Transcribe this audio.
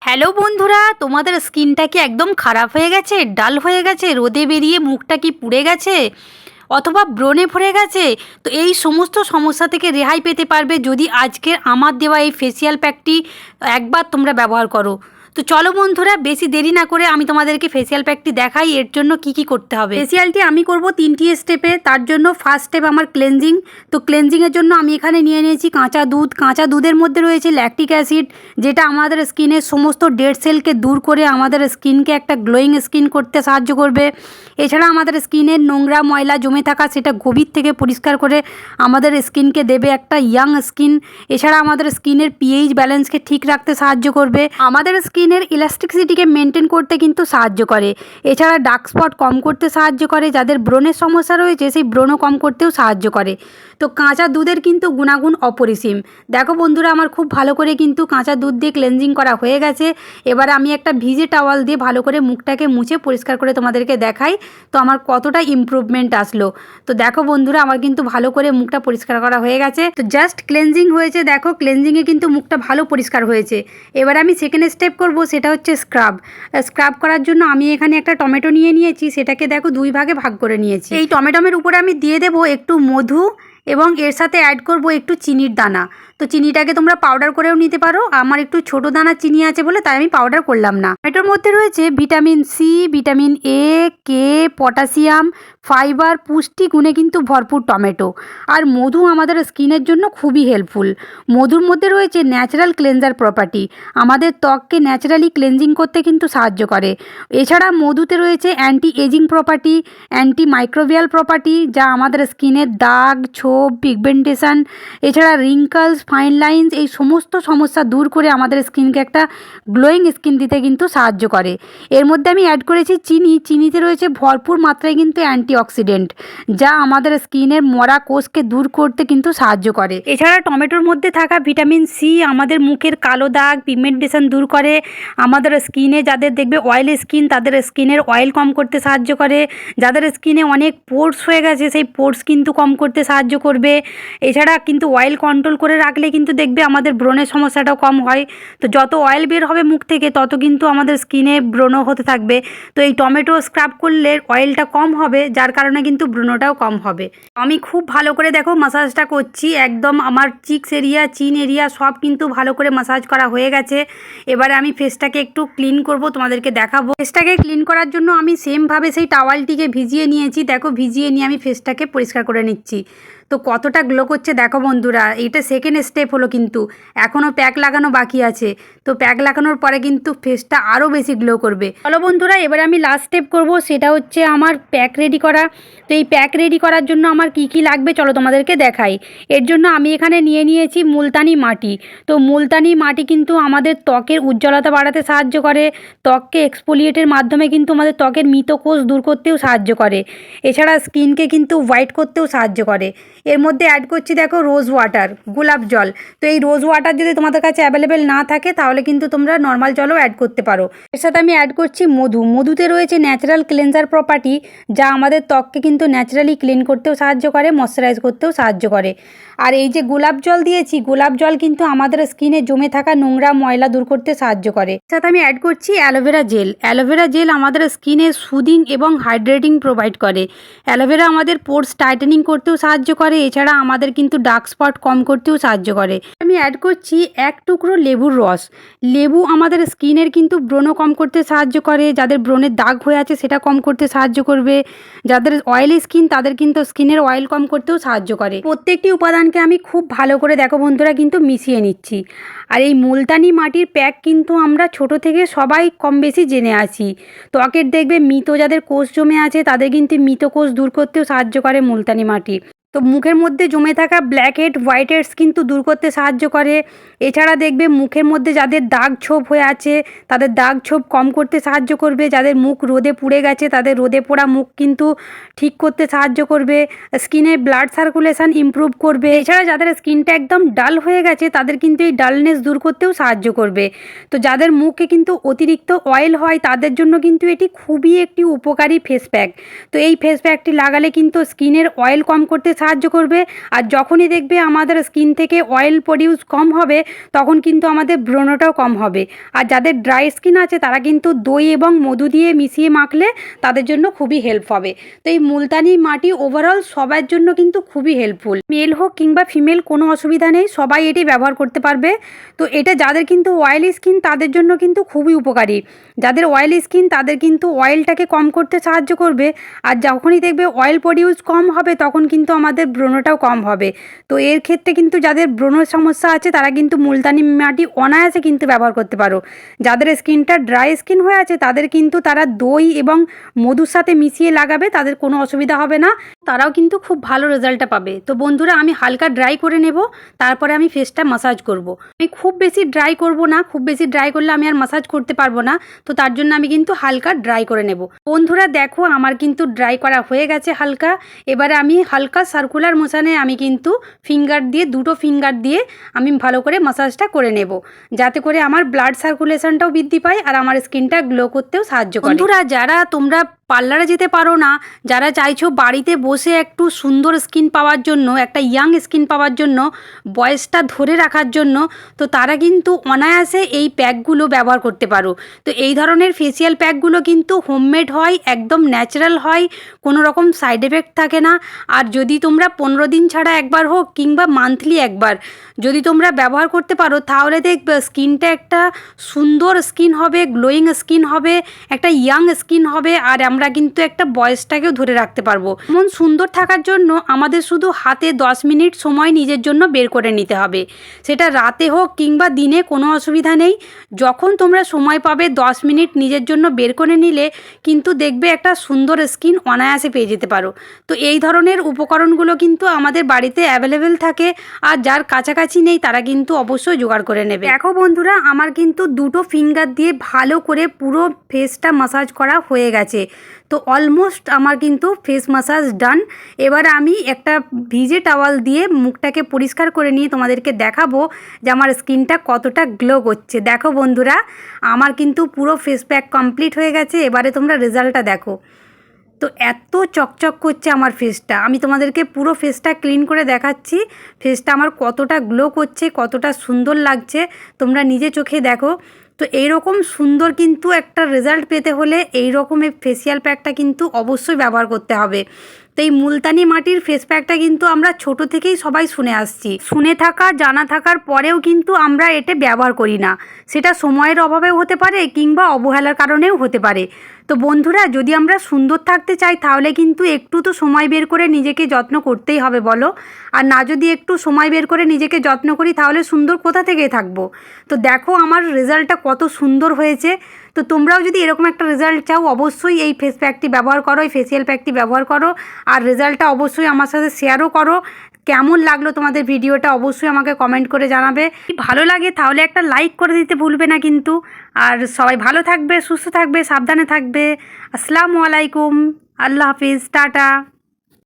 Hello বন্ধুরা, তোমাদের স্কিনটা কি একদম খারাপ হয়ে গেছে, ডাল হয়ে গেছে, রোদে বেরিয়ে মুখটা কি পুড়ে গেছে অথবা ব্রণে ভরে গেছে? তো এই সমস্ত সমস্যা থেকে রেহাই পেতে পারবে যদি আজকের আমার দেওয়া এই ফেসিয়াল প্যাকটি একবার তোমরা ব্যবহার করো। তো চলো বন্ধুরা, বেশি দেরি না করে আমি তোমাদেরকে ফেসিয়াল প্যাকটি দেখাই। এর জন্য কি কি করতে হবে। ফেসিয়ালটি আমি করব 3টি স্টেপে। তার জন্য ফার্স্ট স্টেপ আমার ক্লেনজিং। তো ক্লেনজিংয়ের জন্য আমি এখানে নিয়ে নিয়েছি কাঁচা দুধ। কাঁচা দুধের মধ্যে রয়েছে ল্যাকটিক অ্যাসিড, যেটা আমাদের স্কিনের সমস্ত ডেড সেলকে দূর করে আমাদের স্কিনকে একটা গ্লোয়িং স্কিন করতে সাহায্য করবে। এছাড়া আমাদের স্কিনের নোংরা ময়লা জমে থাকা সেটা গভীর থেকে পরিষ্কার করে আমাদের স্কিনকে দেবে একটা ইয়াং স্কিন। এছাড়া আমাদের স্কিনের পিএইচ ব্যালেন্সকে ঠিক রাখতে সাহায্য করবে, আমাদের স্কিনের ইলাস্টিসিটিকে মেনটেন করতে কিন্তু সাহায্য করে। এছাড়া ডার্ক স্পট কম করতে সাহায্য করে, যাদের ব্রণের সমস্যা রয়েছে সেই ব্রণও কম করতেও সাহায্য করে। তো কাঁচা দুধের কিন্তু গুণাগুণ অপরিসীম। দেখো বন্ধুরা, আমার খুব ভালো করে কিন্তু কাঁচা দুধ দিয়ে ক্লেনজিং করা হয়ে গেছে। এবার আমি একটা ভিজে টাওয়াল দিয়ে ভালো করে মুখটাকে মুছে পরিষ্কার করে তোমাদেরকে দেখাই তো আমার কতটা ইমপ্রুভমেন্ট আসলো। তো দেখো বন্ধুরা, আমার কিন্তু ভালো করে মুখটা পরিষ্কার করা হয়ে গেছে। তো জাস্ট ক্লেনজিং হয়েছে, দেখো ক্লেনজিংয়ে কিন্তু মুখটা ভালো পরিষ্কার হয়েছে। এবার আমি সেকেন্ড স্টেপ করব, সেটা হচ্ছে স্ক্রাব। স্ক্রাব করার জন্য আমি এখানে একটা টমেটো নিয়ে নিয়েছি, সেটাকে দেখো 2 ভাগে ভাগ করে নিয়েছি। এই টমেটোমের উপরে আমি দিয়ে দেবো একটু মধু এবং এর সাথে অ্যাড করব একটু চিনির দানা। তো চিনিটাকে তোমরা পাউডার করেও নিতে পারো, আমার একটু ছোটো দানা চিনি আছে বলে তাই আমি পাউডার করলাম না। এটার মধ্যে রয়েছে vitamin C, vitamin A, K, potassium, fibre, পুষ্টি গুণে কিন্তু ভরপুর টমেটো। আর মধু আমাদের স্কিনের জন্য খুবই হেল্পফুল। মধুর মধ্যে রয়েছে ন্যাচারাল ক্লেনজার প্রপার্টি, আমাদের ত্বককে ন্যাচারালি ক্লেনজিং করতে কিন্তু সাহায্য করে। এছাড়া মধুতে রয়েছে anti ageing property, anti microbial property, যা আমাদের স্কিনের দাগ, ছোপ, পিগমেন্টেশন, এছাড়া রিঙ্কলস, ফাইন লাইন্স এই সমস্ত সমস্যা দূর করে আমাদের স্কিনকে একটা গ্লোয়িং স্কিন দিতে কিন্তু সাহায্য করে। এর মধ্যে আমি অ্যাড করেছি চিনি। চিনিতে রয়েছে ভরপুর মাত্রায় কিন্তু অ্যান্টিঅক্সিডেন্ট, যা আমাদের স্কিনের মরা কোষকে দূর করতে কিন্তু সাহায্য করে। এছাড়া টমেটোর মধ্যে থাকা ভিটামিন সি আমাদের মুখের কালো দাগ, পিগমেন্টেশন দূর করে। আমাদের স্কিনে যাদের দেখবে অয়েলি স্কিন, তাদের স্কিনের অয়েল কম করতে সাহায্য করে। যাদের স্কিনে অনেক পোর্স হয়ে গেছে সেই পোর্স কিন্তু কম করতে সাহায্য করবে। এছাড়া কিন্তু অয়েল কন্ট্রোল করে রাখলে কিন্তু দেখবে আমাদের ব্রণের সমস্যাটাও কম হয়। তো যত অয়েল বের হবে মুখ থেকে তত কিন্তু আমাদের স্কিনে ব্রণ হতে থাকবে। তো এই টমেটো স্ক্রাব করলে অয়েলটা কম হবে, যার কারণে কিন্তু ব্রণটাও কম হবে। আমি খুব ভালো করে দেখো মাসাজটা করছি, একদম আমার চিক্স এরিয়া, চিন এরিয়া সব কিন্তু ভালো করে মাসাজ করা হয়ে গেছে। এবারে আমি ফেসটাকে একটু ক্লিন করব, তোমাদেরকে দেখাবো। ফেসটাকে ক্লিন করার জন্য আমি সেমভাবে সেই টাওয়ালটিকে ভিজিয়ে নিয়েছি। দেখো ভিজিয়ে নিয়ে আমি ফেসটাকে পরিষ্কার করে নিচ্ছি। তো কতটা গ্লো করছে দেখো বন্ধুরা। এইটা সেকেন্ড স্টেপ হলো, কিন্তু এখনও প্যাক লাগানো বাকি আছে। তো প্যাক লাগানোর পরে কিন্তু ফেসটা আরও বেশি গ্লো করবে। চলো বন্ধুরা, এবার আমি লাস্ট স্টেপ করব, সেটা হচ্ছে আমার প্যাক রেডি করা। তো এই প্যাক রেডি করার জন্য আমার কি কি লাগবে চলো তোমাদেরকে দেখাই। এর জন্য আমি এখানে নিয়ে নিয়েছি মুলতানি মাটি। তো মুলতানি মাটি কিন্তু আমাদের ত্বকের উজ্জ্বলতা বাড়াতে সাহায্য করে। ত্বককে এক্সফোলিয়েটের মাধ্যমে কিন্তু আমাদের ত্বকের মৃত কোষ দূর করতেও সাহায্য করে। এছাড়া স্কিনকে কিন্তু হোয়াইট করতেও সাহায্য করে। এর মধ্যে অ্যাড করছি দেখো রোজ ওয়াটার, গোলাপ জল। তো এই রোজ ওয়াটার যদি তোমাদের কাছে অ্যাভেলেবেল না থাকে তাহলে কিন্তু তোমরা নর্মাল জলও অ্যাড করতে পারো। এর সাথে আমি অ্যাড করছি মধু। মধুতে রয়েছে ন্যাচারাল ক্লেনজার প্রপার্টি, যা আমাদের ত্বককে কিন্তু ন্যাচারালি ক্লিন করতেও সাহায্য করে, ময়শ্চারাইজ করতেও সাহায্য করে। আর এই যে গোলাপ জল দিয়েছি, গোলাপ জল কিন্তু আমাদের স্কিনে জমে থাকা নোংরা ময়লা দূর করতে সাহায্য করে। এর সাথে আমি অ্যাড করছি অ্যালোভেরা জেল। অ্যালোভেরা জেল আমাদের স্কিনে সুদিং এবং হাইড্রেটিং প্রোভাইড করে। অ্যালোভেরা আমাদের পোর্স টাইটেনিং করতেও সাহায্য করে। এছাড়া আমাদের কিন্তু ডার্ক স্পট কম করতেও সাহায্য করে। আমি অ্যাড করছি 1 টুকরো লেবুর রস। লেবু আমাদের স্কিনের কিন্তু ব্রণ কম করতে সাহায্য করে, যাদের ব্রণের দাগ হয়ে আছে সেটা কম করতে সাহায্য করবে। যাদের অয়েলি স্কিন তাদের কিন্তু স্কিনের অয়েল কম করতেও সাহায্য করে। প্রত্যেকটি উপাদানকে আমি খুব ভালো করে দেখো বন্ধুরা কিন্তু মিশিয়ে নিচ্ছি। আর এই মুলতানি মাটির প্যাক কিন্তু আমরা ছোট থেকে সবাই কম বেশি জেনে আছি। ত্বকের দেখবে মৃত যাদের কোষ জমে আছে তাদের কিন্তু মৃত কোষ দূর করতেও সাহায্য করে মুলতানি মাটি। তো মুখের মধ্যে জমে থাকা ব্ল্যাক হেড, হোয়াইট হেডস কিন্তু দূর করতে সাহায্য করে। এছাড়া দেখবে মুখের মধ্যে যাদের দাগ ছোপ হয়ে আছে তাদের দাগ ছোপ কম করতে সাহায্য করবে। যাদের মুখ রোদে পুড়ে গেছে তাদের রোদে পোড়া মুখ কিন্তু ঠিক করতে সাহায্য করবে। স্কিনে ব্লাড সার্কুলেশন ইমপ্রুভ করবে। এছাড়া যাদের স্কিনটা একদম ডাল হয়ে গেছে তাদের কিন্তু এই ডালনেস দূর করতেও সাহায্য করবে। তো যাদের মুখে কিন্তু অতিরিক্ত অয়েল হয় তাদের জন্য কিন্তু এটি খুবই একটি উপকারী ফেস প্যাক। তো এই ফেস প্যাকটি লাগালে কিন্তু স্কিনের অয়েল কম করতে সাহায্য করবে। আর যখনই দেখবে আমাদের স্কিন থেকে অয়েল প্রডিউস কম হবে তখন কিন্তু আমাদের ব্রণটাও কম হবে। আর যাদের ড্রাই স্কিন আছে তারা কিন্তু দই এবং মধু দিয়ে মিশিয়ে মাখলে তাদের জন্য খুবই হেল্প হবে। তো এই মুলতানি মাটি ওভারঅল সবার জন্য কিন্তু খুবই হেল্পফুল, মেল হোক কিংবা ফিমেল কোনো অসুবিধা নেই, সবাই এটি ব্যবহার করতে পারবে। তো এটা যাদের কিন্তু অয়েলি স্কিন তাদের জন্য কিন্তু খুবই উপকারী। যাদের অয়েলি স্কিন তাদের কিন্তু অয়েলটাকে কম করতে সাহায্য করবে। আর যখনই দেখবে অয়েল প্রডিউস কম হবে তখন কিন্তু আমাদের ব্রণটাও কম হবে। তো এর ক্ষেত্রে কিন্তু যাদের ব্রণের সমস্যা আছে তারা কিন্তু মুলতানি মাটি অনায়াসে কিন্তু ব্যবহার করতে পারো। যাদের স্কিনটা ড্রাই স্কিন হয়ে আছে তাদের কিন্তু তারা দই এবং মধুর সাথে মিশিয়ে লাগাবে, তাদের কোনো অসুবিধা হবে না, তারাও কিন্তু খুব ভালো রেজাল্টটা পাবে। তো বন্ধুরা আমি হালকা ড্রাই করে নেব, তারপরে আমি ফেসটা মাসাজ করব। আমি খুব বেশি ড্রাই করব না, খুব বেশি ড্রাই করলে আমি আর মাসাজ করতে পারবো না, তো তার জন্য আমি কিন্তু হালকা ড্রাই করে নেব। বন্ধুরা দেখো আমার কিন্তু ড্রাই করা হয়ে গেছে হালকা। এবারে আমি হালকা সার্কুলার মোশনে আমি কিন্তু ফিঙ্গার দিয়ে, দুটো ফিঙ্গার দিয়ে আমি ভালো করে মাসাজটা করে নেব, যাতে করে আমার ব্লাড সার্কুলেশনটাও বৃদ্ধি পায় আর আমার স্কিনটা গ্লো করতেও সাহায্য করে। বন্ধুরা যারা তোমরা পার্লারে যেতে পারো না, যারা চাইছো বাড়িতে বসে একটু সুন্দর স্কিন পাওয়ার জন্য, একটা ইয়াং স্কিন পাওয়ার জন্য, বয়সটা ধরে রাখার জন্য, তো তারা কিন্তু অনায়াসে এই প্যাকগুলো ব্যবহার করতে পারো। তো এই ধরনের ফেসিয়াল প্যাকগুলো কিন্তু হোমমেড হয়, একদম ন্যাচারাল হয়, কোনো রকম সাইড এফেক্ট থাকে না। আর যদি তোমরা 15 দিন ছাড়া একবার হোক কিংবা মান্থলি একবার যদি তোমরা ব্যবহার করতে পারো তাহলে দেখবে স্কিনটা একটা সুন্দর স্কিন হবে, গ্লোয়িং স্কিন হবে, একটা ইয়াং স্কিন হবে। আর আমরা কিন্তু একটা বয়সটাকেও ধরে রাখতে পারবো। এমন সুন্দর থাকার জন্য আমাদের শুধু হাতে 10 মিনিট সময় নিজের জন্য বের করে নিতে হবে, সেটা রাতে হোক কিংবা দিনে, কোনো অসুবিধা নেই। যখন তোমরা সময় পাবে 10 মিনিট নিজের জন্য বের করে নিলে কিন্তু দেখবে একটা সুন্দর স্কিন অনায়াসে পেয়ে যেতে পারো। তো এই ধরনের উপকরণগুলো কিন্তু আমাদের বাড়িতে অ্যাভেলেবেল থাকে, আর যার কাছাকাছি নেই তারা কিন্তু অবশ্যই জোগাড় করে নেবে। দেখো বন্ধুরা আমার কিন্তু দুটো ফিঙ্গার দিয়ে ভালো করে পুরো ফেসটা মাসাজ করা হয়ে গেছে। তো অলমোস্ট আমার কিন্তু ফেস মাসাজ ডান। এবার আমি একটা ভিজে টাওয়াল দিয়ে মুখটাকে পরিষ্কার করে নিয়ে তোমাদেরকে দেখাবো যে আমার স্কিনটা কতটা গ্লো করছে। দেখো বন্ধুরা আমার কিন্তু পুরো ফেস প্যাক কমপ্লিট হয়ে গেছে, এবারে তোমরা রেজাল্টটা দেখো। তো এত চকচক করছে আমার ফেসটা, আমি তোমাদেরকে পুরো ফেসটা ক্লিন করে দেখাচ্ছি ফেসটা আমার কতটা গ্লো করছে, কতটা সুন্দর লাগছে, তোমরা নিজে চোখে দেখো। তো এইরকম সুন্দর কিন্তু একটা রেজাল্ট পেতে হলে এই রকমের ফেসিয়াল প্যাকটা কিন্তু অবশ্যই ব্যবহার করতে হবে। তো এই মুলতানি মাটির ফেস প্যাকটা কিন্তু আমরা ছোট থেকেই সবাই শুনে আসছি, শুনে থাকা জানা থাকার পরেও কিন্তু আমরা এটা ব্যবহার করি না। সেটা সময়ের অভাবেও হতে পারে কিংবা অবহেলার কারণেও হতে পারে। তো বন্ধুরা যদি আমরা সুন্দর থাকতে চাই তাহলে কিন্তু একটু তো সময় বের করে নিজেকে যত্ন করতেই হবে বলো। আর না যদি একটু সময় বের করে নিজেকে যত্ন করি তাহলে সুন্দর কোথা থেকে থাকবো। তো দেখো আমার রেজাল্টটা কত সুন্দর হয়েছে। তো তোমরাও যদি এরকম একটা রেজাল্ট চাও অবশ্যই এই ফেস প্যাকটি ব্যবহার করো, এই ফেসিয়াল প্যাকটি ব্যবহার করো, আর রেজাল্টটা অবশ্যই আমার সাথে শেয়ারও করো। কেমন লাগলো তোমাদের ভিডিওটা অবশ্যই আমাকে কমেন্ট করে জানাবে। ভালো লাগে তাহলে একটা লাইক করে দিতে ভুলবে না কিন্তু। আর সবাই ভালো থাকবে, সুস্থ থাকবে, সাবধানে থাকবে। আসসালামু আলাইকুম, আল্লাহ হাফিজ, টাটা।